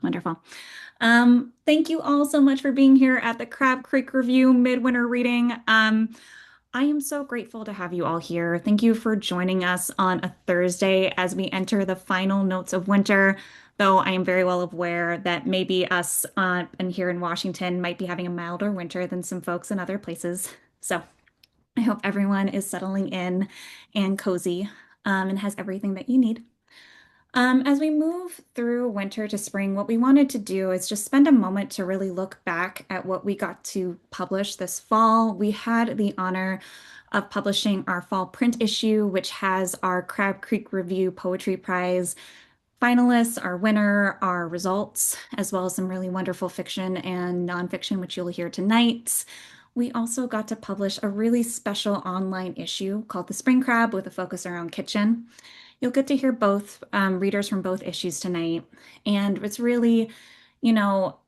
Wonderful. Thank you all so much for being here at the Crab Creek Review Midwinter reading. I am so grateful to have you all here. Thank you for joining us on a Thursday as we enter the final notes of winter, though I am very well aware that maybe us and here in Washington might be having a milder winter than some folks in other places. So I hope everyone is settling in and cozy, and has everything that you need. As we move through winter to spring, what we wanted to do is just spend a moment to really look back at what we got to publish this fall. We had the honor of publishing our fall print issue, which has our Crab Creek Review Poetry Prize finalists, our winner, our results, as well as some really wonderful fiction and nonfiction, which you'll hear tonight. We also got to publish a really special online issue called The Spring Crab with a focus around kitchen. You'll get to hear both readers from both issues tonight. And it's really, you know,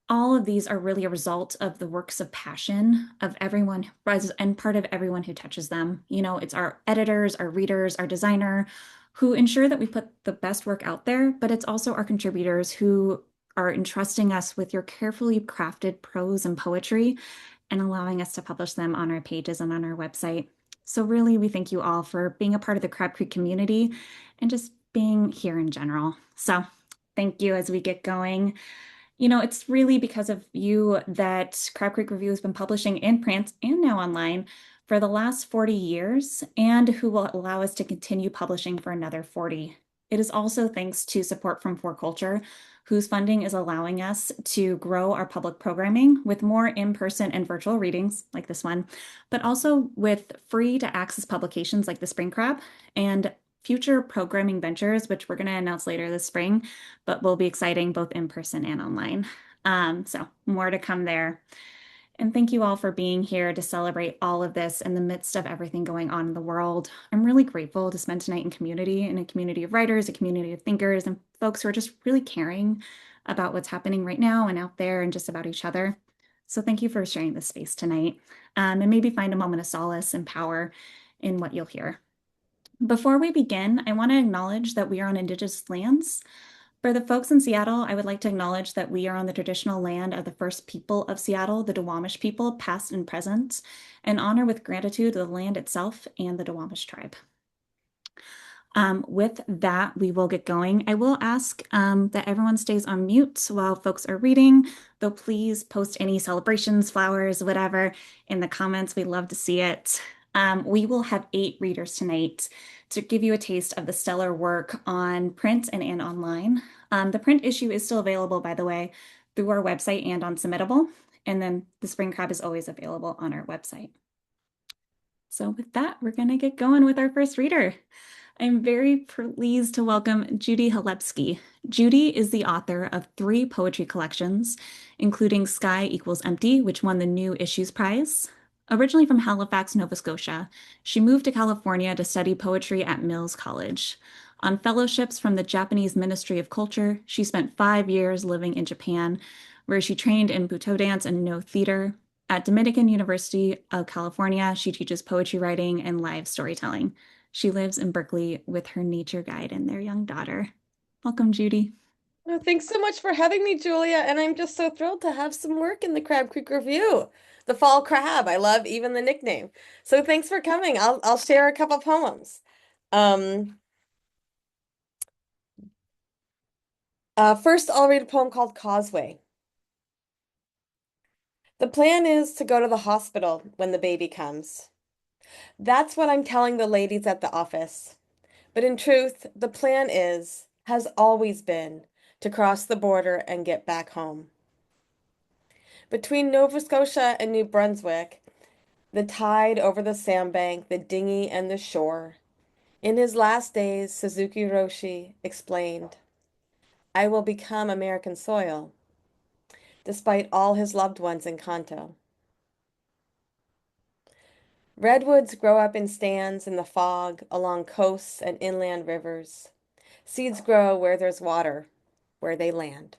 all of these are really a result of the works of passion of everyone and part of everyone who touches them. It's our editors, our readers, our designer who ensure that we put the best work out there, but it's also our contributors who are entrusting us with your carefully crafted prose and poetry and allowing us to publish them on our pages and on our website. So really, we thank you all for being a part of the Crab Creek community and just being here in general. So thank you as we get going. It's really because of you that Crab Creek Review has been publishing in print and now online for the last 40 years and who will allow us to continue publishing for another 40. It is also thanks to support from For Culture, whose funding is allowing us to grow our public programming with more in-person and virtual readings like this one, but also with free to access publications like the Spring Crab and future programming ventures, which we're going to announce later this spring, but will be exciting both in person and online. So more to come there. And thank you all for being here to celebrate all of this in the midst of everything going on in the world. I'm really grateful to spend tonight in a community of writers, a community of thinkers, and folks who are just really caring about what's happening right now and out there and just about each other. So thank you for sharing this space tonight, and maybe find a moment of solace and power in what you'll hear. Before we begin, I want to acknowledge that we are on Indigenous lands. For the folks in Seattle, I would like to acknowledge that we are on the traditional land of the first people of Seattle, the Duwamish people, past and present, and honor with gratitude the land itself and the Duwamish tribe. With that, we will get going. I will ask that everyone stays on mute while folks are reading, though please post any celebrations, flowers, whatever in the comments. We'd love to see it. We will have 8 readers tonight to give you a taste of the stellar work on print and online. The print issue is still available, by the way, through our website and on Submittable. And then the Spring Crab is always available on our website. So with that, we're going to get going with our first reader. I'm very pleased to welcome Judy Halebsky. Judy is the author of 3 poetry collections, including Sky Equals Empty, which won the New Issues Prize. Originally from Halifax, Nova Scotia, she moved to California to study poetry at Mills College. On fellowships from the Japanese Ministry of Culture, she spent 5 years living in Japan, where she trained in Butoh dance and Noh theater. At Dominican University of California, she teaches poetry writing and live storytelling. She lives in Berkeley with her nature guide and their young daughter. Welcome, Judy. Oh, thanks so much for having me, Julia. And I'm just so thrilled to have some work in the Crab Creek Review. The Fall Crab. I love even the nickname. So thanks for coming. I'll share a couple poems. Um, First, I'll read a poem called Causeway. The plan is to go to the hospital when the baby comes. That's what I'm telling the ladies at the office. But in truth, the plan has always been, to cross the border and get back home. Between Nova Scotia and New Brunswick, the tide over the sandbank, the dinghy and the shore. In his last days, Suzuki Roshi explained, I will become American soil, despite all his loved ones in Kanto. Redwoods grow up in stands in the fog along coasts and inland rivers. Seeds grow where there's water, where they land.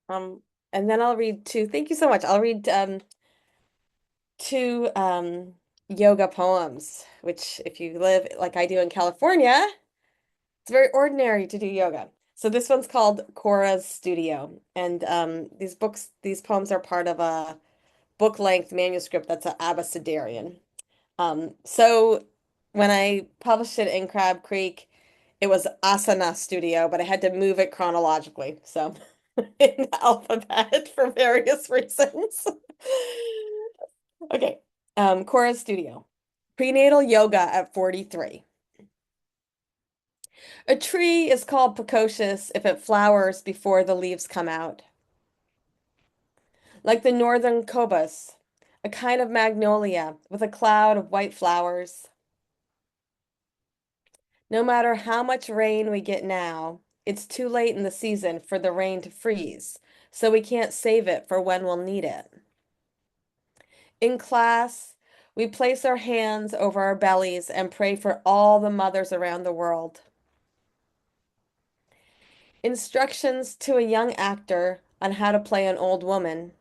Um, and then I'll read 2. Thank you so much. I'll read 2 yoga poems, which if you live like I do in California, it's very ordinary to do yoga. So this one's called Cora's Studio, and these poems are part of a book-length manuscript that's an abecedarian. So when I published it in Crab Creek, it was Asana Studio, but I had to move it chronologically. So in the alphabet for various reasons. Okay. Cora Studio. Prenatal yoga at 43. A tree is called precocious if it flowers before the leaves come out. Like the northern cobus, a kind of magnolia with a cloud of white flowers. No matter how much rain we get now, it's too late in the season for the rain to freeze, so we can't save it for when we'll need it. In class, we place our hands over our bellies and pray for all the mothers around the world. Instructions to a young actor on how to play an old woman,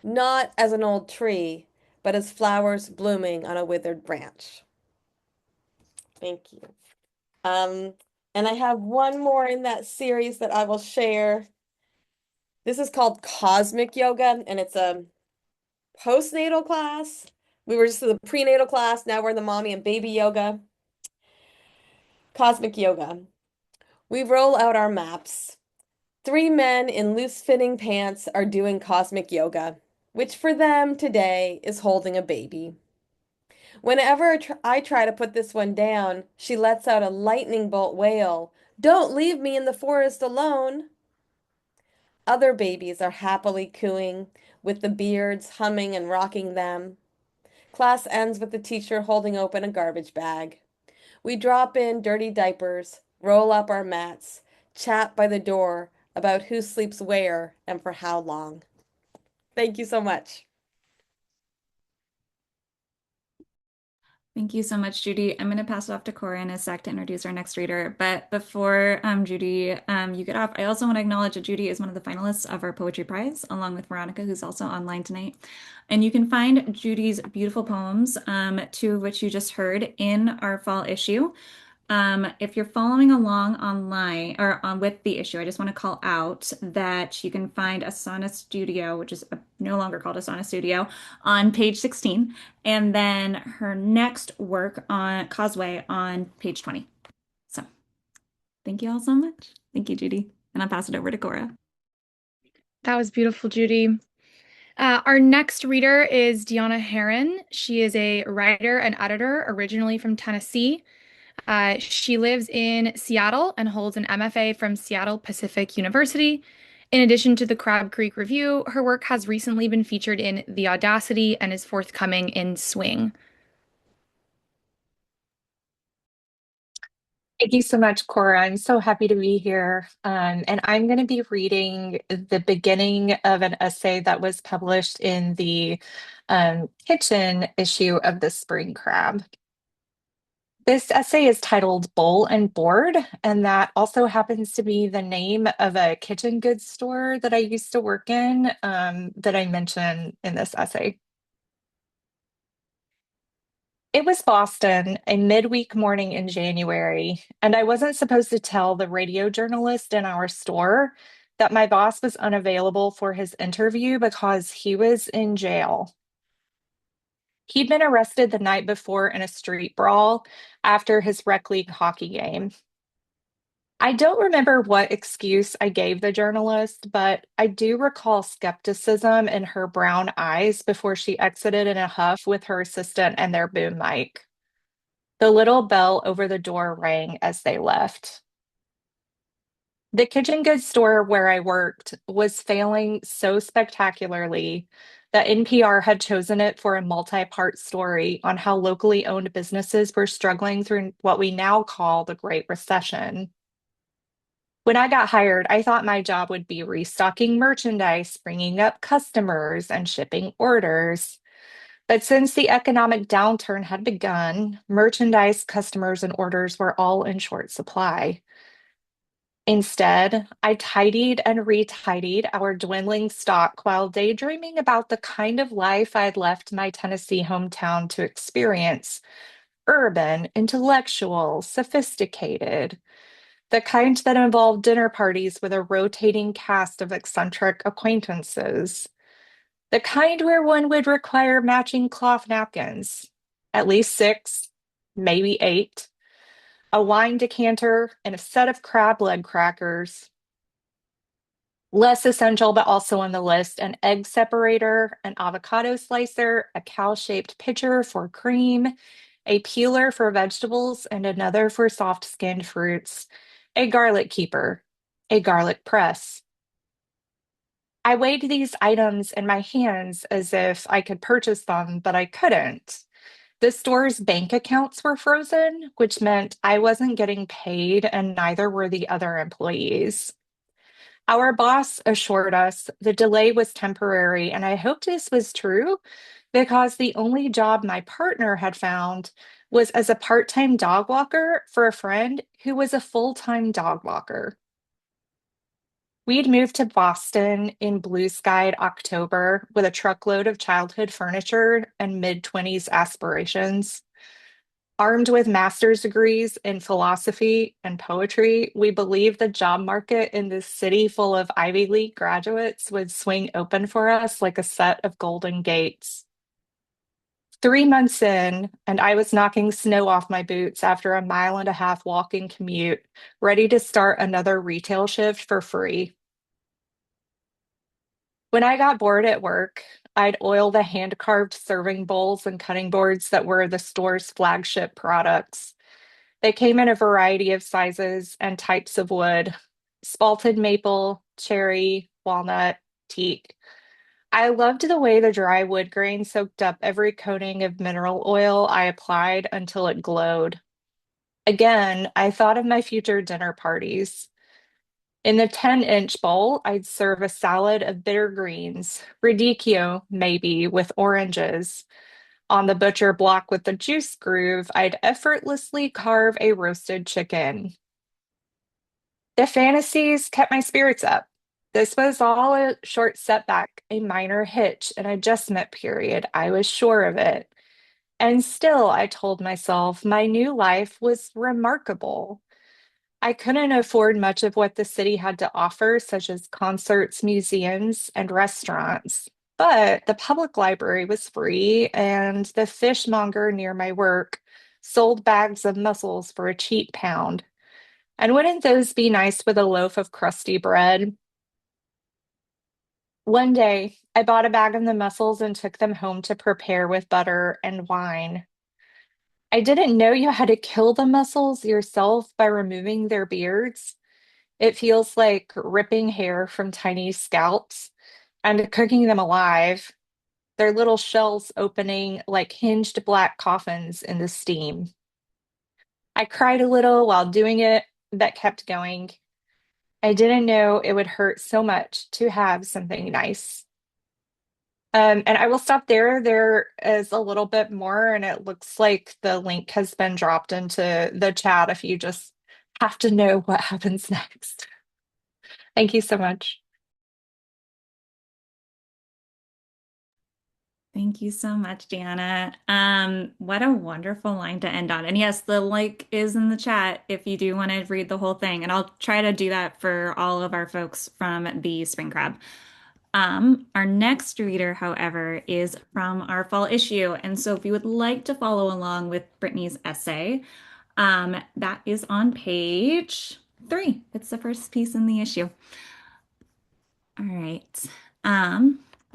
not as an old tree, but as flowers blooming on a withered branch. Thank you. Um, and I have one more in that series that I will share. This is called Cosmic Yoga, and it's a postnatal class. We were just in the prenatal class. Now we're in the mommy and baby yoga. Cosmic Yoga. We roll out our maps. Three men in loose-fitting pants are doing cosmic yoga, which for them today is holding a baby. Whenever I try to put this one down, she lets out a lightning bolt wail. Don't leave me in the forest alone. Other babies are happily cooing, with the beards humming and rocking them. Class ends with the teacher holding open a garbage bag. We drop in dirty diapers, roll up our mats, chat by the door about who sleeps where and for how long. Thank you so much. Thank you so much, Judy. I'm going to pass it off to Cora in a sec to introduce our next reader. But before Judy, you get off, I also want to acknowledge that Judy is one of the finalists of our Poetry Prize, along with Veronica, who's also online tonight. And you can find Judy's beautiful poems, two of which you just heard, in our fall issue. If you're following along online or on with the issue, I just want to call out that you can find Asana Studio, which is no longer called Asana Studio, on page 16, and then her next work on Causeway on page 20. So thank you all so much. Thank you, Judy. And I'll pass it over to Cora. That was beautiful, Judy. Our next reader is Dyana Herron. She is a writer and editor originally from Tennessee. She lives in Seattle and holds an MFA from Seattle Pacific University. In addition to the Crab Creek Review, her work has recently been featured in the Audacity and is forthcoming in Swing. Thank you so much, Cora. I'm so happy to be here. And I'm going to be reading the beginning of an essay that was published in the kitchen issue of the Spring Crab. This essay is titled Bowl and Board, and that also happens to be the name of a kitchen goods store that I used to work in that I mention in this essay. It was Boston, a midweek morning in January, and I wasn't supposed to tell the radio journalist in our store that my boss was unavailable for his interview because he was in jail. He'd been arrested the night before in a street brawl after his rec league hockey game. I don't remember what excuse I gave the journalist, but I do recall skepticism in her brown eyes before she exited in a huff with her assistant and their boom mic. The little bell over the door rang as they left. The kitchen goods store where I worked was failing so spectacularly that NPR had chosen it for a multi-part story on how locally owned businesses were struggling through what we now call the Great Recession. When I got hired, I thought my job would be restocking merchandise, bringing up customers, and shipping orders. But since the economic downturn had begun, merchandise, customers, and orders were all in short supply. Instead, I tidied and retidied our dwindling stock while daydreaming about the kind of life I'd left my Tennessee hometown to experience. Urban, intellectual, sophisticated, the kind that involved dinner parties with a rotating cast of eccentric acquaintances, the kind where one would require matching cloth napkins, at least six, maybe eight, a wine decanter, and a set of crab leg crackers. Less essential, but also on the list, an egg separator, an avocado slicer, a cow-shaped pitcher for cream, a peeler for vegetables, and another for soft-skinned fruits, a garlic keeper, a garlic press. I weighed these items in my hands as if I could purchase them, but I couldn't. The store's bank accounts were frozen, which meant I wasn't getting paid and neither were the other employees. Our boss assured us the delay was temporary, and I hoped this was true because the only job my partner had found was as a part-time dog walker for a friend who was a full-time dog walker. We'd moved to Boston in blue-skied October with a truckload of childhood furniture and mid-20s aspirations. Armed with master's degrees in philosophy and poetry, we believed the job market in this city full of Ivy League graduates would swing open for us like a set of golden gates. 3 months in, and I was knocking snow off my boots after a mile-and-a-half walking commute, ready to start another retail shift for free. When I got bored at work, I'd oil the hand-carved serving bowls and cutting boards that were the store's flagship products. They came in a variety of sizes and types of wood: spalted maple, cherry, walnut, teak. I loved the way the dry wood grain soaked up every coating of mineral oil I applied until it glowed. Again, I thought of my future dinner parties. In the 10-inch bowl, I'd serve a salad of bitter greens, radicchio, maybe, with oranges. On the butcher block with the juice groove, I'd effortlessly carve a roasted chicken. The fantasies kept my spirits up. This was all a short setback, a minor hitch, an adjustment period. I was sure of it. And still, I told myself, my new life was remarkable. I couldn't afford much of what the city had to offer, such as concerts, museums, and restaurants. But the public library was free, and the fishmonger near my work sold bags of mussels for a cheap pound. And wouldn't those be nice with a loaf of crusty bread? One day, I bought a bag of the mussels and took them home to prepare with butter and wine. I didn't know you had to kill the mussels yourself by removing their beards. It feels like ripping hair from tiny scalps and cooking them alive, their little shells opening like hinged black coffins in the steam. I cried a little while doing it, but kept going. I didn't know it would hurt so much to have something nice. And I will stop there. There is a little bit more, and it looks like the link has been dropped into the chat if you just have to know what happens next. Thank you so much. Thank you so much, Deanna. What a wonderful line to end on. And yes, the link is in the chat if you do want to read the whole thing. And I'll try to do that for all of our folks from the Spring Crab. Our next reader, however, is from our fall issue. And so if you would like to follow along with Brittany's essay, that is on page 3. It's the first piece in the issue. All right.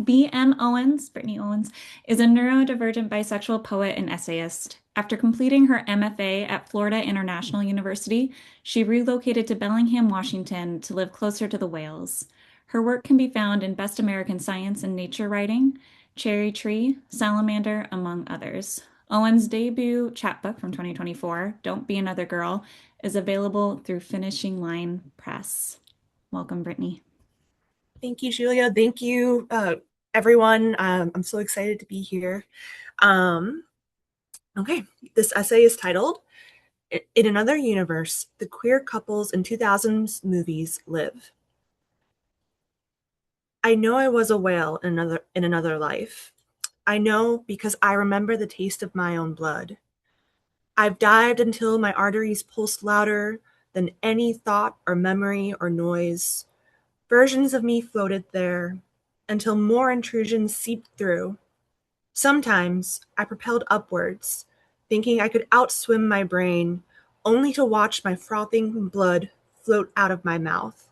B.M. Owens, Brittany Owens, is a neurodivergent bisexual poet and essayist. After completing her MFA at Florida International University, she relocated to Bellingham, Washington to live closer to the whales. Her work can be found in Best American Science and Nature Writing, Cherry Tree, Salamander, among others. Owens' debut chapbook from 2024, Don't Be Another Girl, is available through Finishing Line Press. Welcome, Brittany. Thank you, Julia. Thank you, everyone. I'm so excited to be here. Okay, this essay is titled In another universe, the queer couples in 2000s movies live. I know I was a whale in another life. I know because I remember the taste of my own blood. I've dived until my arteries pulsed louder than any thought or memory or noise. Versions of me floated there until more intrusions seeped through. Sometimes I propelled upwards, thinking I could outswim my brain, only to watch my frothing blood float out of my mouth.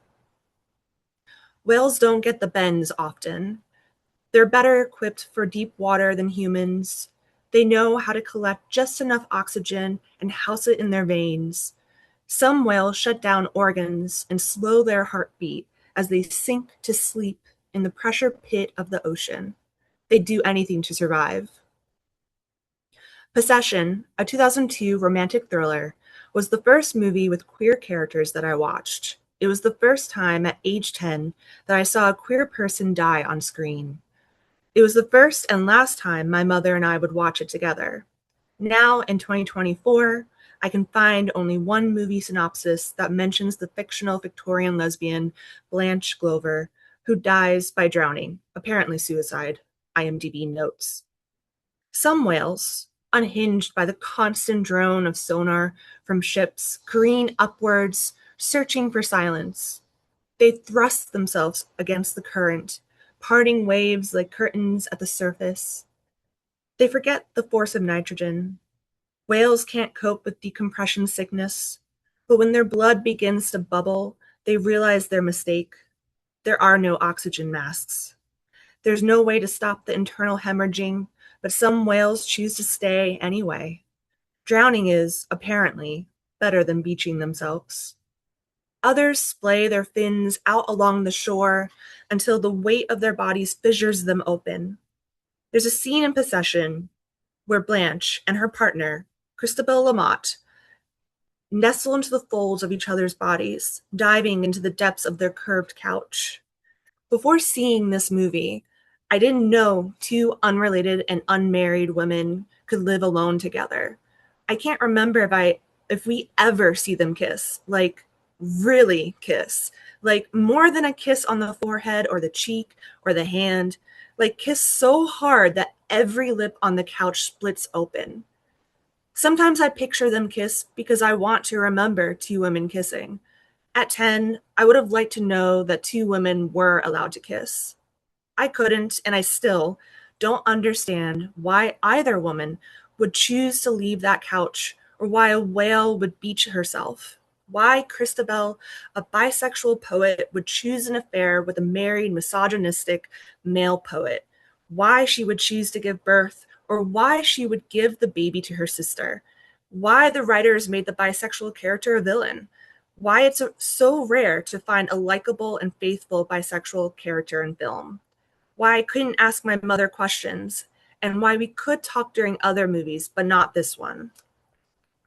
Whales don't get the bends often. They're better equipped for deep water than humans. They know how to collect just enough oxygen and house it in their veins. Some whales shut down organs and slow their heartbeat as they sink to sleep in the pressure pit of the ocean. They'd do anything to survive. Possession, a 2002 romantic thriller, was the first movie with queer characters that I watched. It was the first time at age 10 that I saw a queer person die on screen. It was the first and last time my mother and I would watch it together. Now, in 2024, I can find only one movie synopsis that mentions the fictional Victorian lesbian Blanche Glover, who dies by drowning, apparently suicide, IMDb notes. Some whales, unhinged by the constant drone of sonar from ships, careen upwards, searching for silence. They thrust themselves against the current, parting waves like curtains at the surface. They forget the force of nitrogen. Whales can't cope with decompression sickness, but when their blood begins to bubble, they realize their mistake. There are no oxygen masks. There's no way to stop the internal hemorrhaging, but some whales choose to stay anyway. Drowning is, apparently, better than beaching themselves. Others splay their fins out along the shore until the weight of their bodies fissures them open. There's a scene in Possession where Blanche and her partner, Christabel Lamotte, nestle into the folds of each other's bodies, diving into the depths of their curved couch. Before seeing this movie, I didn't know two unrelated and unmarried women could live alone together. I can't remember if we ever see them kiss, like really kiss, like more than a kiss on the forehead or the cheek or the hand, like kiss so hard that every lip on the couch splits open. Sometimes I picture them kiss because I want to remember two women kissing. At 10, I would have liked to know that two women were allowed to kiss. I couldn't, and I still don't understand why either woman would choose to leave that couch or why a whale would beach herself. Why Christabel, a bisexual poet, would choose an affair with a married, misogynistic male poet. Why she would choose to give birth, or why she would give the baby to her sister. Why the writers made the bisexual character a villain. Why it's so rare to find a likable and faithful bisexual character in film. Why I couldn't ask my mother questions, and why we could talk during other movies, but not this one.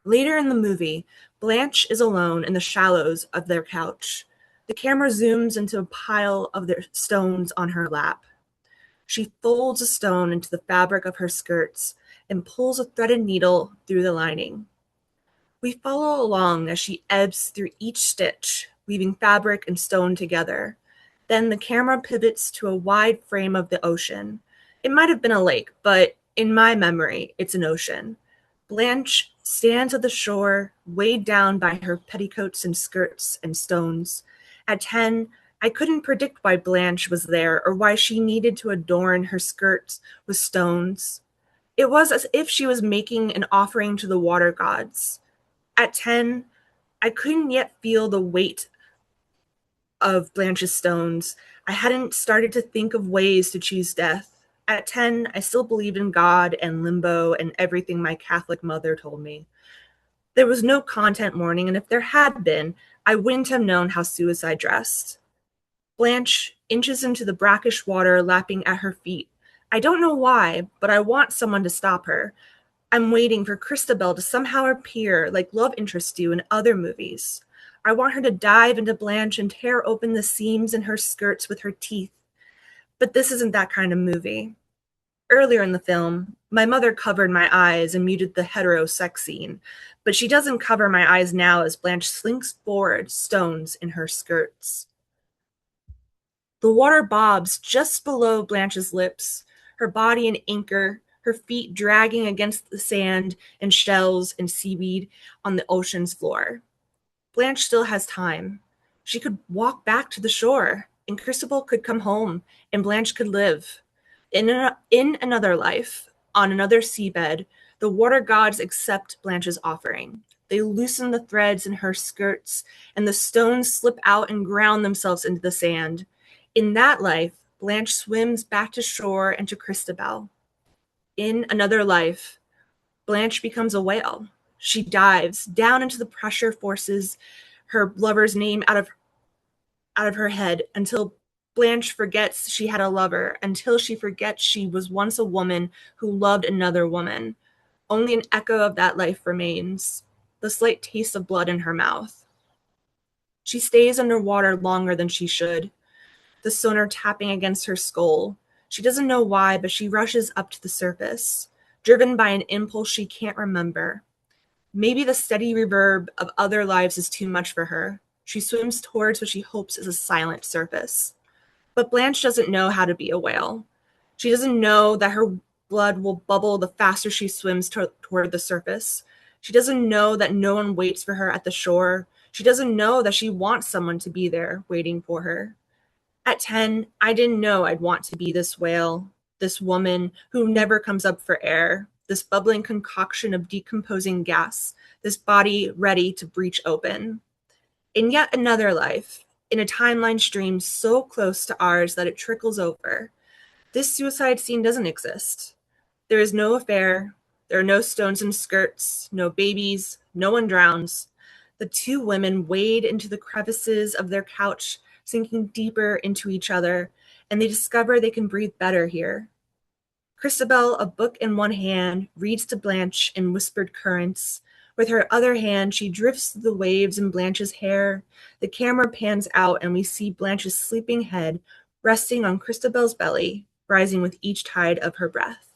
Later in the movie, Blanche is alone in the shallows of their couch. The camera zooms into a pile of their stones on her lap. She folds a stone into the fabric of her skirts and pulls a threaded needle through the lining. We follow along as she ebbs through each stitch, weaving fabric and stone together. Then the camera pivots to a wide frame of the ocean. It might have been a lake, but in my memory, it's an ocean. Blanche stands at the shore, weighed down by her petticoats and skirts and stones. At 10, I couldn't predict why Blanche was there or why she needed to adorn her skirts with stones. It was as if she was making an offering to the water gods. At 10, I couldn't yet feel the weight of Blanche's stones. I hadn't started to think of ways to choose death. At 10, I still believed in God and limbo and everything my Catholic mother told me. There was no content warning, and if there had been, I wouldn't have known how suicide dressed. Blanche inches into the brackish water lapping at her feet. I don't know why, but I want someone to stop her. I'm waiting for Christabel to somehow appear like love interests do in other movies. I want her to dive into Blanche and tear open the seams in her skirts with her teeth. But this isn't that kind of movie. Earlier in the film, my mother covered my eyes and muted the hetero sex scene, but she doesn't cover my eyes now as Blanche slinks forward, stones in her skirts. The water bobs just below Blanche's lips, her body an anchor, her feet dragging against the sand and shells and seaweed on the ocean's floor. Blanche still has time. She could walk back to the shore, and Crucible could come home, and Blanche could live. In another life, on another seabed, the water gods accept Blanche's offering. They loosen the threads in her skirts, and the stones slip out and ground themselves into the sand. In that life, Blanche swims back to shore and to Christabel. In another life, Blanche becomes a whale. She dives down into the pressure forces her lover's name out of her head until Blanche forgets she had a lover, until she forgets she was once a woman who loved another woman. Only an echo of that life remains, the slight taste of blood in her mouth. She stays underwater longer than she should, the sonar tapping against her skull. She doesn't know why, but she rushes up to the surface, driven by an impulse she can't remember. Maybe the steady reverb of other lives is too much for her. She swims towards what she hopes is a silent surface. But Blanche doesn't know how to be a whale. She doesn't know that her blood will bubble the faster she swims toward the surface. She doesn't know that no one waits for her at the shore. She doesn't know that she wants someone to be there waiting for her. At 10, I didn't know I'd want to be this whale, this woman who never comes up for air, this bubbling concoction of decomposing gas, this body ready to breach open. In yet another life, in a timeline stream so close to ours that it trickles over, this suicide scene doesn't exist. There is no affair, there are no stones and skirts, no babies, no one drowns. The two women wade into the crevices of their couch, sinking deeper into each other, and they discover they can breathe better here. Christabel, a book in one hand, reads to Blanche in whispered currents. With her other hand, she drifts through the waves in Blanche's hair. The camera pans out, and we see Blanche's sleeping head resting on Christabel's belly, rising with each tide of her breath.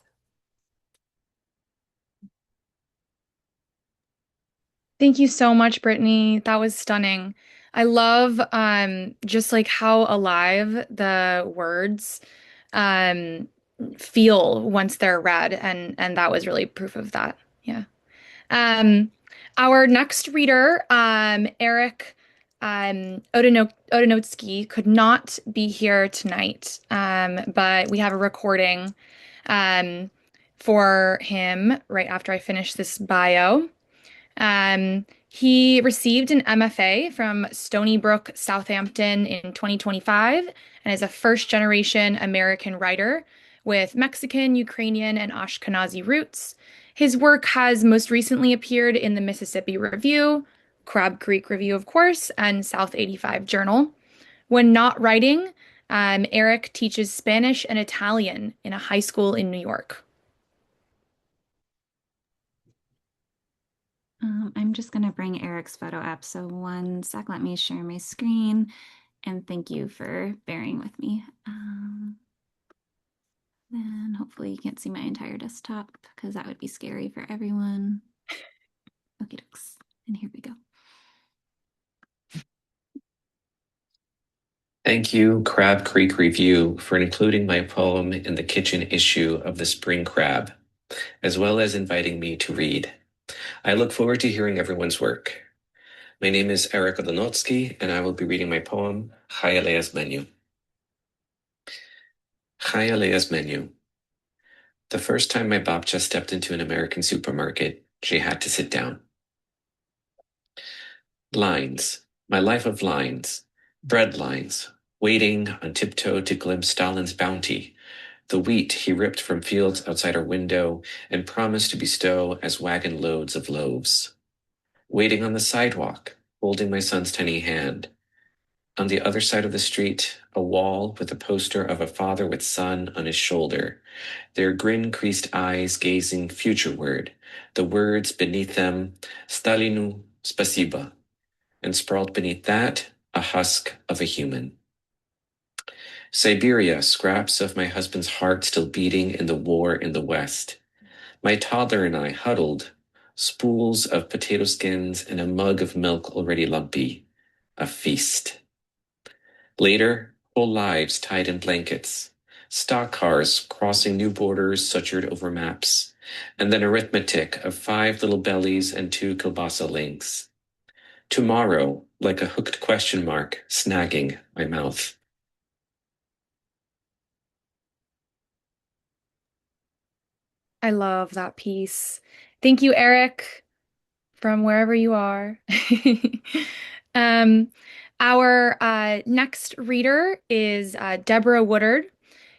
Thank you so much, Brittany. That was stunning. I love just like how alive the words um feel once they're read, and that was really proof of that. Yeah. Um our next reader, Eric Odonotsky, could not be here tonight. But we have a recording um for him right after I finish this bio. He received an MFA from Stony Brook, Southampton in 2025 and is a first-generation American writer with Mexican, Ukrainian, and Ashkenazi roots. His work has most recently appeared in the Mississippi Review, Crab Creek Review, of course, and South 85 Journal. When not writing, Eric teaches Spanish and Italian in a high school in New York. I'm just going to bring Eric's photo up. So one sec, let me share my screen. And thank you for bearing with me. Then hopefully you can't see my entire desktop because that would be scary for everyone. Okay, dokes. And here we go. Thank you, Crab Creek Review, for including my poem in the kitchen issue of the Spring Crab, as well as inviting me to read. I look forward to hearing everyone's work. My name is Eric Odonotsky, and I will be reading my poem, Chayalea's Menu. Chayalea's Menu. The first time my babcha stepped into an American supermarket, she had to sit down. Lines, my life of lines, bread lines, waiting on tiptoe to glimpse Stalin's bounty, the wheat he ripped from fields outside our window and promised to bestow as wagon loads of loaves. Waiting on the sidewalk, holding my son's tiny hand. On the other side of the street, a wall with a poster of a father with son on his shoulder, their grin-creased eyes gazing futureward, the words beneath them, Stalinu Spasiba, and sprawled beneath that, a husk of a human. Siberia, scraps of my husband's heart still beating in the war in the West. My toddler and I huddled, spools of potato skins and a mug of milk already lumpy. A feast. Later, whole lives tied in blankets. Stock cars crossing new borders sutured over maps. And then arithmetic of 5 little bellies and 2 kielbasa links. Tomorrow, like a hooked question mark, snagging my mouth. I love that piece. Thank you, Eric, from wherever you are. Um, our next reader is Deborah Woodard.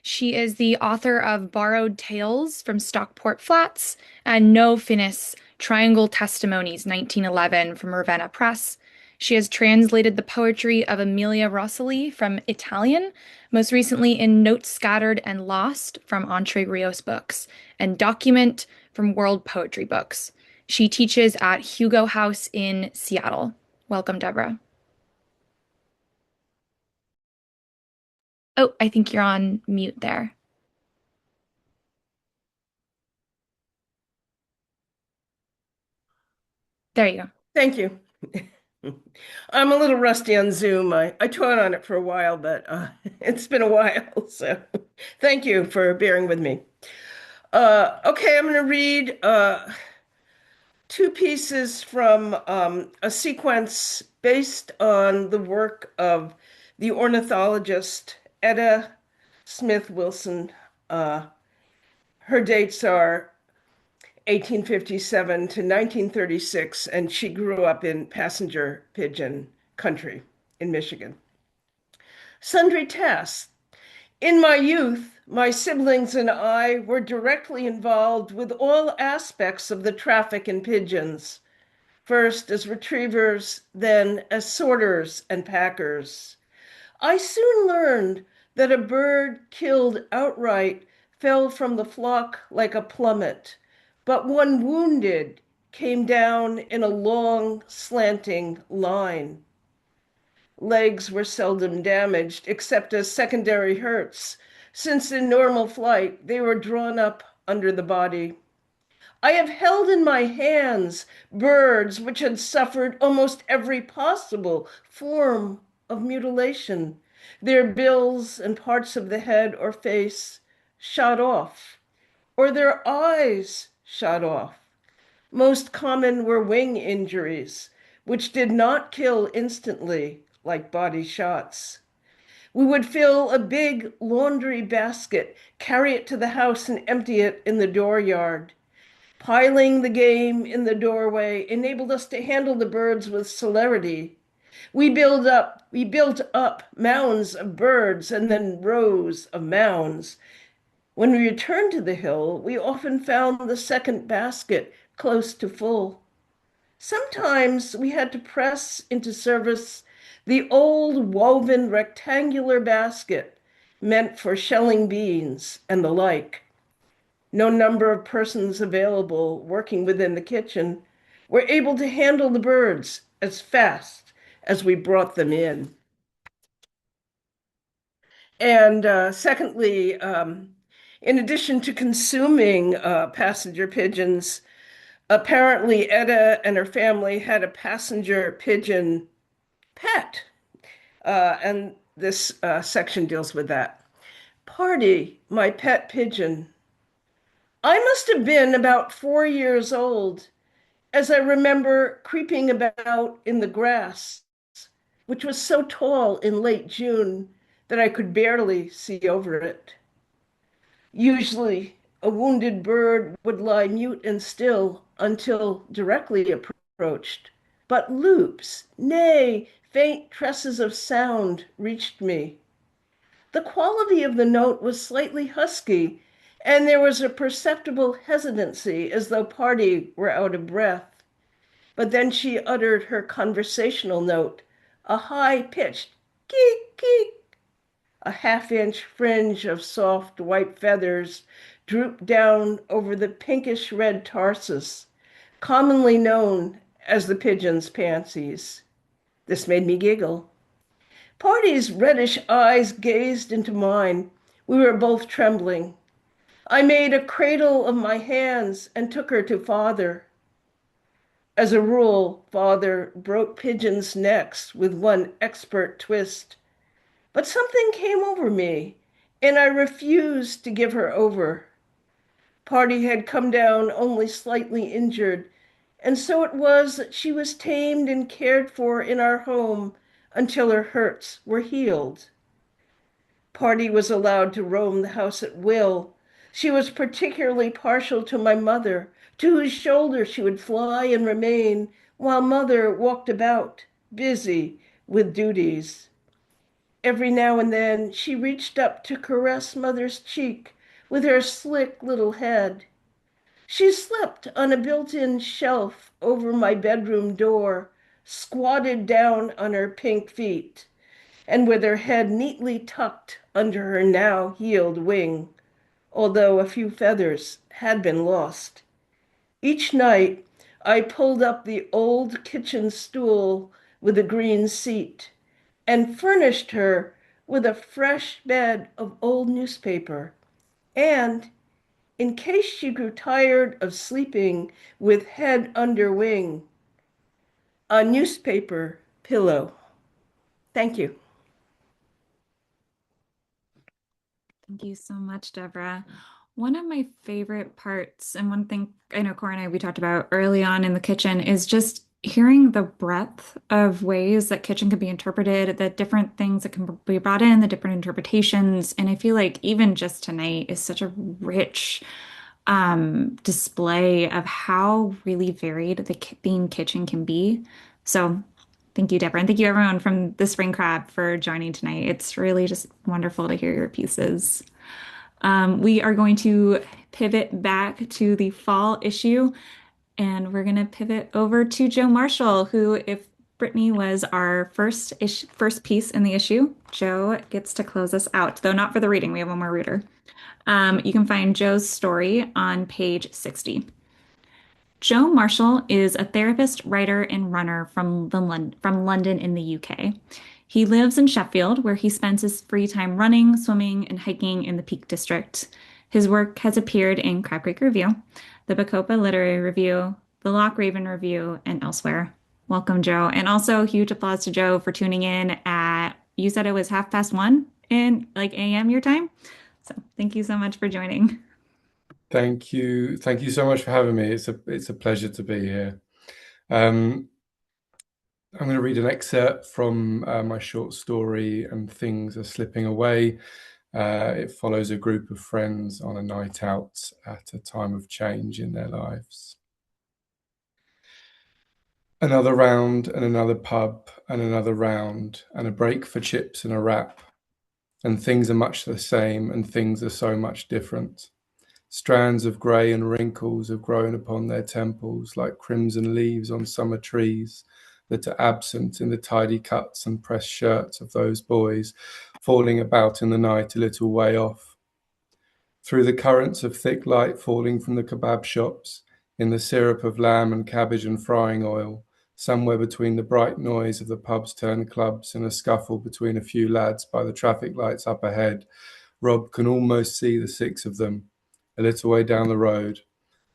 She is the author of Borrowed Tales from Stockport Flats and No Finis Triangle Testimonies, 1911, from Ravenna Press. She has translated the poetry of Emilia Rosselli from Italian, most recently in Notes Scattered and Lost from Entre Rios Books, and Document from World Poetry Books. She teaches at Hugo House in Seattle. Welcome, Deborah. Oh, I think you're on mute there. There you go. Thank you. I'm a little rusty on Zoom. I taught on it for a while, but it's been a while. So thank you for bearing with me. Okay, I'm going to read two pieces from a sequence based on the work of the ornithologist Etta Smith Wilson. Her dates are 1857 to 1936, and she grew up in passenger pigeon country in Michigan. Sundry tasks. In my youth, my siblings and I were directly involved with all aspects of the traffic in pigeons, first as retrievers, then as sorters and packers. I soon learned that a bird killed outright fell from the flock like a plummet, but one wounded came down in a long, slanting line. Legs were seldom damaged, except as secondary hurts, since in normal flight they were drawn up under the body. I have held in my hands birds which had suffered almost every possible form of mutilation, their bills and parts of the head or face shot off, or their eyes shot off. Most common were wing injuries, which did not kill instantly like body shots. We would fill a big laundry basket, carry it to the house, and empty it in the dooryard. Piling the game in the doorway enabled us to handle the birds with celerity. We built up mounds of birds and then rows of mounds. When we returned to the hill, we often found the second basket close to full. Sometimes we had to press into service the old woven rectangular basket meant for shelling beans and the like. No number of persons available working within the kitchen were able to handle the birds as fast as we brought them in. And secondly, in addition to consuming passenger pigeons, apparently Etta and her family had a passenger pigeon pet. And this section deals with that. Party, my pet pigeon. I must have been about 4 years old, as I remember creeping about in the grass, which was so tall in late June that I could barely see over it. Usually, a wounded bird would lie mute and still until directly approached. But loops, nay, faint tresses of sound reached me. The quality of the note was slightly husky, and there was a perceptible hesitancy as though party were out of breath. But then she uttered her conversational note, a high-pitched geek, geek. A half-inch fringe of soft white feathers drooped down over the pinkish-red tarsus, commonly known as the pigeon's pansies. This made me giggle. Party's reddish eyes gazed into mine. We were both trembling. I made a cradle of my hands and took her to father. As a rule, father broke pigeons' necks with one expert twist. But something came over me, and I refused to give her over. Party had come down only slightly injured, and so it was that she was tamed and cared for in our home until her hurts were healed. Party was allowed to roam the house at will. She was particularly partial to my mother, to whose shoulder she would fly and remain, while mother walked about, busy with duties. Every now and then she reached up to caress mother's cheek with her slick little head. She slept on a built-in shelf over my bedroom door, squatted down on her pink feet, and with her head neatly tucked under her now healed wing, although a few feathers had been lost. Each night I pulled up the old kitchen stool with a green seat and furnished her with a fresh bed of old newspaper, and, in case she grew tired of sleeping with head under wing, a newspaper pillow. Thank you. Thank you so much, Deborah. One of my favorite parts, and one thing I know Cora and I we talked about early on in the kitchen, is just hearing the breadth of ways that kitchen can be interpreted, the different things that can be brought in, the different interpretations. And I feel like even just tonight is such a rich display of how really varied the theme kitchen can be. So thank you, Deborah. And thank you everyone from the Spring Crab for joining tonight. It's really just wonderful to hear your pieces. We are going to pivot back to the fall issue, and we're going to pivot over to Joe Marshall, who, if Brittany was our first piece in the issue, Joe gets to close us out, though not for the reading. We have one more reader. You can find Joe's story on page 60. Joe Marshall is a therapist, writer, and runner from London in the UK. He lives in Sheffield, where he spends his free time running, swimming, and hiking in the Peak District. His work has appeared in Crab Creek Review, the Bacopa Literary Review, the Loch Raven Review, and elsewhere. Welcome, Joe. And also huge applause to Joe for tuning in at, you said it was 1:30 in like AM your time. So thank you so much for joining. Thank you. Thank you so much for having me. It's a pleasure to be here. I'm going to read an excerpt from my short story, And Things Are Slipping Away. It follows a group of friends on a night out at a time of change in their lives. Another round and another pub and another round and a break for chips and a wrap. And things are much the same and things are so much different. Strands of grey and wrinkles have grown upon their temples like crimson leaves on summer trees that are absent in the tidy cuts and pressed shirts of those boys falling about in the night a little way off. Through the currents of thick light falling from the kebab shops, in the syrup of lamb and cabbage and frying oil, somewhere between the bright noise of the pubs turned clubs and a scuffle between a few lads by the traffic lights up ahead, Rob can almost see the six of them, a little way down the road,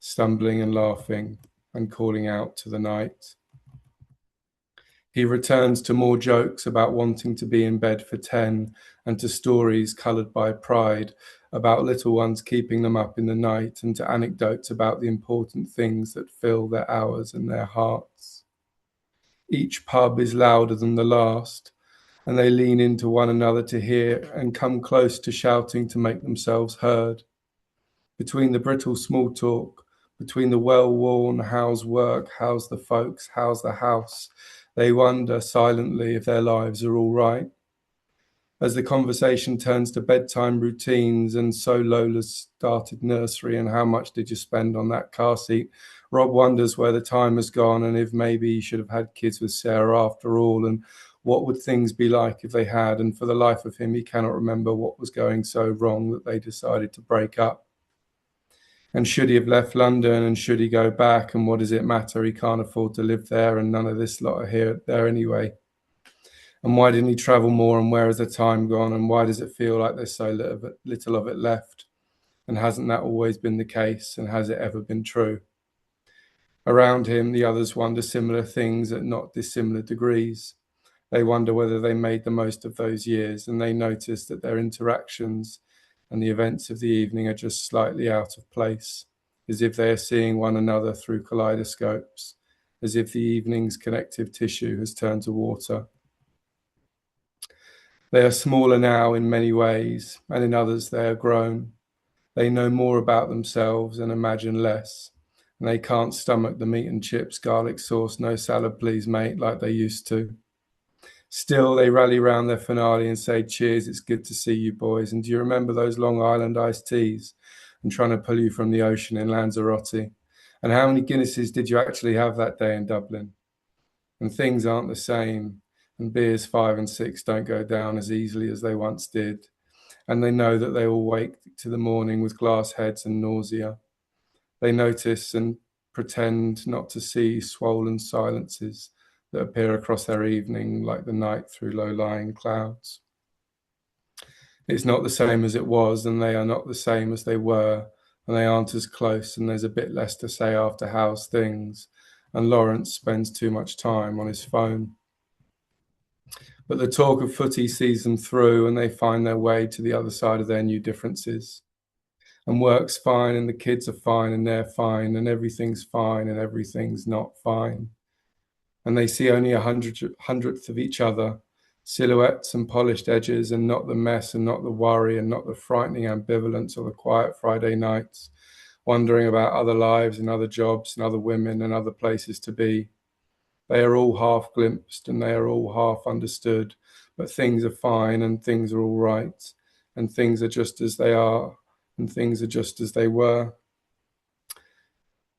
stumbling and laughing and calling out to the night. He returns to more jokes about wanting to be in bed for 10 and to stories coloured by pride about little ones keeping them up in the night and to anecdotes about the important things that fill their hours and their hearts. Each pub is louder than the last, and they lean into one another to hear and come close to shouting to make themselves heard. Between the brittle small talk, between the well-worn how's work, how's the folks, how's the house, they wonder silently if their lives are all right. As the conversation turns to bedtime routines and so Lola's started nursery and how much did you spend on that car seat, Rob wonders where the time has gone and if maybe he should have had kids with Sarah after all, and what would things be like if they had, and for the life of him he cannot remember what was going so wrong that they decided to break up. And should he have left London, and should he go back, and what does it matter? He can't afford to live there and none of this lot are there anyway. And why didn't he travel more, and where has the time gone, and why does it feel like there's so little of it left? And hasn't that always been the case, and has it ever been true? Around him, the others wonder similar things at not dissimilar degrees. They wonder whether they made the most of those years, and they notice that their interactions and the events of the evening are just slightly out of place, as if they are seeing one another through kaleidoscopes, as if the evening's connective tissue has turned to water. They are smaller now in many ways, and in others they are grown. They know more about themselves and imagine less, and they can't stomach the meat and chips, garlic sauce, no salad please mate, like they used to. Still, they rally round their finale and say, cheers, it's good to see you boys. And do you remember those Long Island iced teas and trying to pull you from the ocean in Lanzarote? And how many Guinnesses did you actually have that day in Dublin? And things aren't the same, and beers 5 and 6 don't go down as easily as they once did. And they know that they will wake to the morning with glass heads and nausea. They notice and pretend not to see swollen silences that appear across their evening like the night through low-lying clouds. It's not the same as it was, and they are not the same as they were, and they aren't as close, and there's a bit less to say after how's things, and Lawrence spends too much time on his phone. But the talk of footy sees them through, and they find their way to the other side of their new differences. And work's fine, and the kids are fine, and they're fine, and everything's fine, and everything's not fine. And they see only a hundredth of each other, silhouettes and polished edges, and not the mess, and not the worry, and not the frightening ambivalence of the quiet Friday nights, wondering about other lives and other jobs and other women and other places to be. They are all half glimpsed, and they are all half understood, but things are fine, and things are all right, and things are just as they are, and things are just as they were.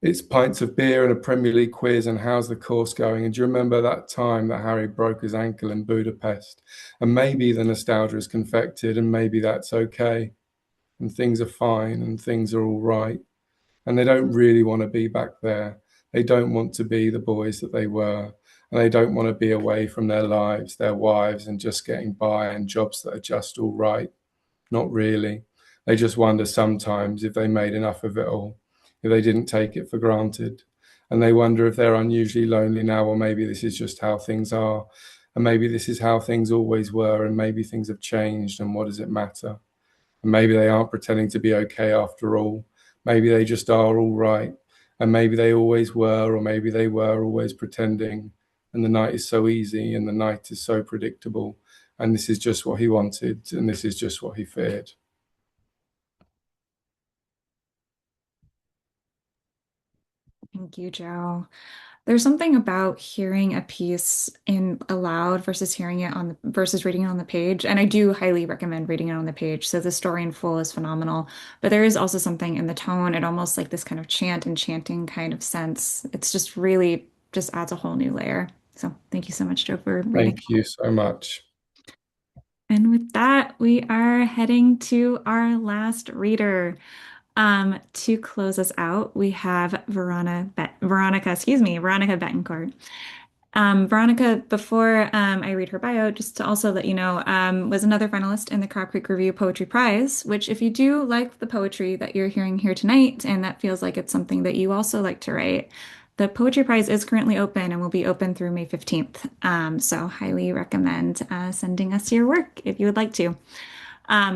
It's pints of beer and a Premier League quiz, and how's the course going? And do you remember that time that Harry broke his ankle in Budapest? And maybe the nostalgia is confected, and maybe that's okay. And things are fine, and things are all right. And they don't really want to be back there. They don't want to be the boys that they were. And they don't want to be away from their lives, their wives, and just getting by and jobs that are just all right. Not really. They just wonder sometimes if they made enough of it all, if they didn't take it for granted. And they wonder if they're unusually lonely now, or maybe this is just how things are. And maybe this is how things always were, and maybe things have changed, and what does it matter? And maybe they aren't pretending to be okay after all. Maybe they just are all right. And maybe they always were, or maybe they were always pretending. And the night is so easy, and the night is so predictable. And this is just what he wanted, and this is just what he feared. Thank you, Joe. There's something about hearing a piece in aloud versus hearing it on the versus reading it on the page. And I do highly recommend reading it on the page. So the story in full is phenomenal. But there is also something in the tone, it almost like this kind of chant and chanting kind of sense. It's just really just adds a whole new layer. So thank you so much, Joe, for reading. Thank you so much. And with that, we are heading to our last reader. To close us out, we have Veronica Betancourt. Veronica, before I read her bio, just to also let you know, was another finalist in the Crab Creek Review Poetry Prize, which if you do like the poetry that you're hearing here tonight, and that feels like it's something that you also like to write, the Poetry Prize is currently open and will be open through May 15th. So highly recommend sending us your work if you would like to.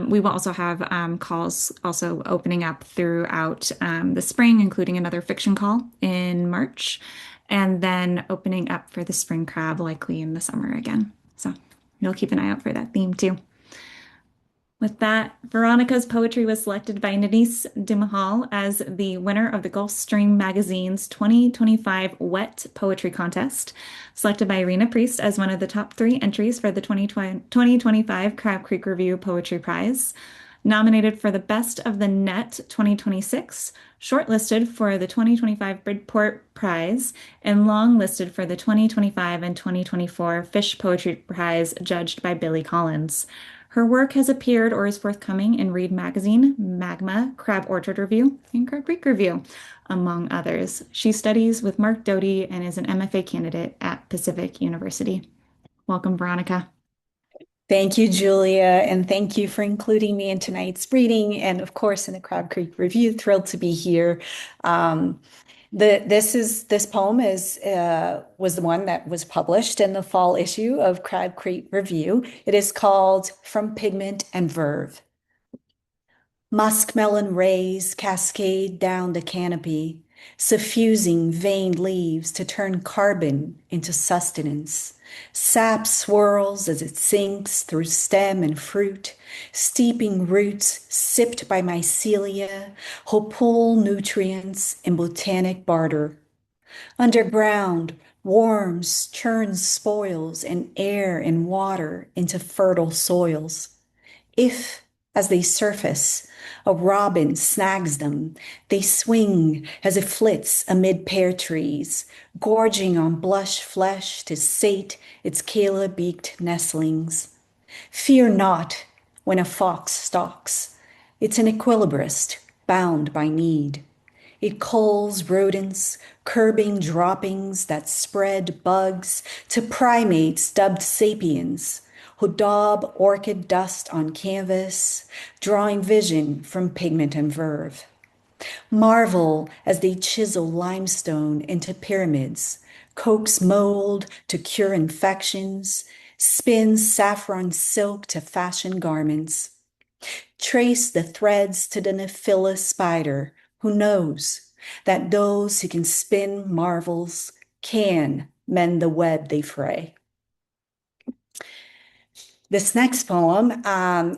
We will also have calls also opening up throughout the spring, including another fiction call in March, and then opening up for the spring crab likely in the summer again. So you'll keep an eye out for that theme too. With that, Veronica's poetry was selected by Denise Dimahal as the winner of the Gulfstream Magazine's 2025 Wet Poetry Contest, selected by Irina Priest as one of the top 3 entries for the 2025 Crab Creek Review Poetry Prize, nominated for the Best of the Net 2026, shortlisted for the 2025 Bridport Prize, and longlisted for the 2025 and 2024 Fish Poetry Prize, judged by Billy Collins. Her work has appeared or is forthcoming in Read Magazine, Magma, Crab Orchard Review, and Crab Creek Review, among others. She studies with Mark Doty and is an MFA candidate at Pacific University. Welcome, Veronica. Thank you, Julia, and thank you for including me in tonight's reading, and of course in the Crab Creek Review. Thrilled to be here. Um, this poem is was the one that was published in the fall issue of Crab Creek Review. It is called From Pigment and Verve. Muskmelon rays cascade down the canopy, suffusing veined leaves to turn carbon into sustenance. Sap swirls as it sinks through stem and fruit, steeping roots sipped by mycelia, who pull nutrients in botanic barter. Underground, worms churn spoils and air and water into fertile soils. If, as they surface, a robin snags them, they swing as it flits amid pear trees, gorging on blush flesh to sate its cala-beaked nestlings. Fear not when a fox stalks. It's an equilibrist bound by need. It culls rodents, curbing droppings that spread bugs to primates dubbed sapiens, who daub orchid dust on canvas, drawing vision from pigment and verve. Marvel as they chisel limestone into pyramids, coax mold to cure infections, spin saffron silk to fashion garments. Trace the threads to the Nephila spider, who knows that those who can spin marvels can mend the web they fray. This next poem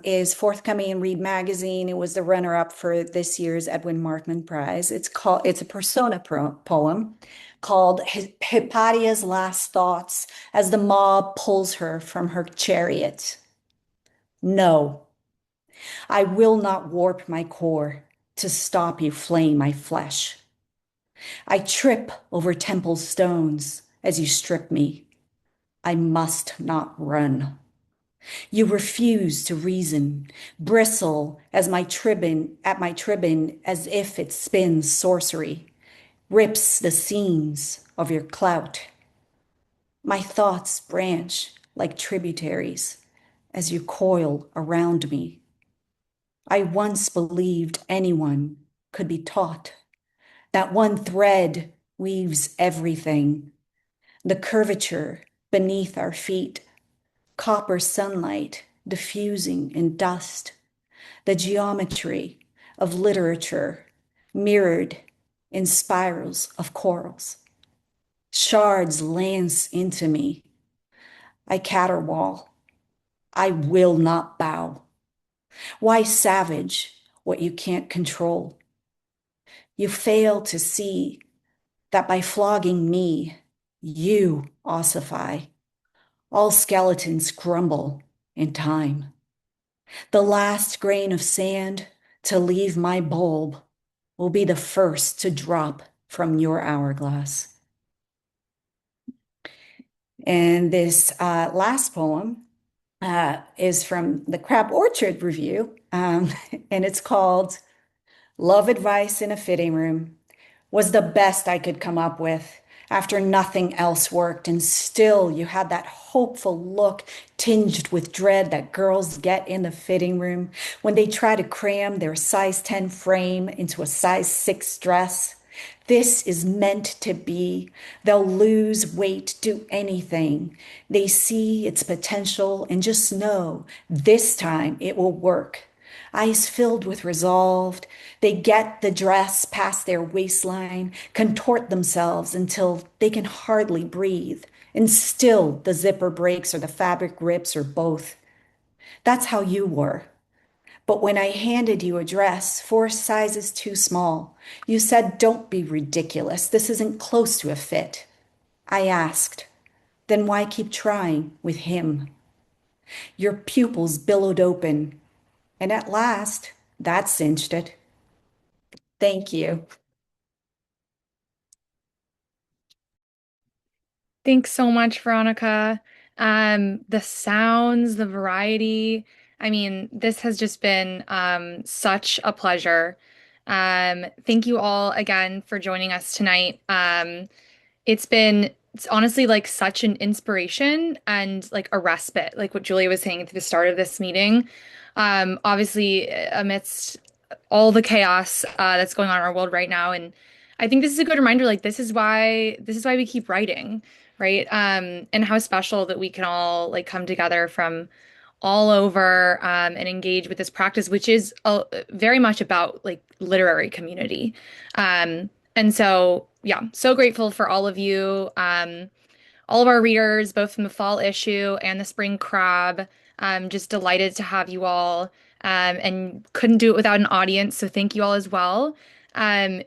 is forthcoming in Read Magazine. It was the runner-up for this year's Edwin Markman Prize. It's a persona poem called Hypatia's Last Thoughts as the mob pulls her from her chariot. No, I will not warp my core to stop you flaying my flesh. I trip over temple stones as you strip me. I must not run. You refuse to reason, bristle as at my tribbon as if it spins sorcery, rips the seams of your clout. My thoughts branch like tributaries as you coil around me. I once believed anyone could be taught. That one thread weaves everything. The curvature beneath our feet, copper sunlight diffusing in dust, the geometry of literature mirrored in spirals of corals. Shards lance into me. I caterwaul. I will not bow. Why savage what you can't control? You fail to see that by flogging me, you ossify. All skeletons crumble in time. The last grain of sand to leave my bulb will be the first to drop from your hourglass. And this last poem is from the Crab Orchard Review, and it's called Love Advice in a Fitting Room. Was the best I could come up with after nothing else worked. And still, you had that hopeful look tinged with dread that girls get in the fitting room when they try to cram their size 10 frame into a size 6 dress. This is meant to be. They'll lose weight, do anything. They see its potential and just know this time it will work. Eyes filled with resolve, they get the dress past their waistline, contort themselves until they can hardly breathe, and still the zipper breaks or the fabric rips or both. That's how you were. But when I handed you a dress 4 sizes too small, you said, "Don't be ridiculous. This isn't close to a fit." I asked, "Then why keep trying with him?" Your pupils billowed open, and at last, that cinched it. Thank you. Thanks so much, Veronica. The sounds, the variety. I mean, this has just been such a pleasure. Thank you all again for joining us tonight. It's been it's honestly like such an inspiration and like a respite, like what Julia was saying at the start of this meeting. Obviously, amidst all the chaos that's going on in our world right now, and I think this is a good reminder. Like this is why we keep writing, right? And how special that we can all like come together from all over and engage with this practice, which is very much about like literary community. And so, yeah, so grateful for all of you, all of our readers, both from the fall issue and the spring crab. Just delighted to have you all, and couldn't do it without an audience. So thank you all as well.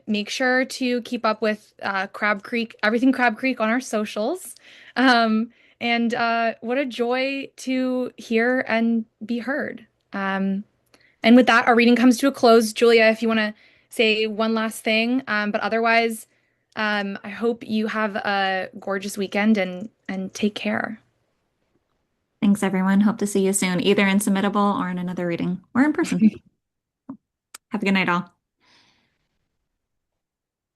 Make sure to keep up with Crab Creek, everything Crab Creek on our socials. And what a joy to hear and be heard. And with that, our reading comes to a close. Julia, if you want to say one last thing, but otherwise, I hope you have a gorgeous weekend and take care. Thanks, everyone. Hope to see you soon, either in Submittable or in another reading or in person. Have a good night, all.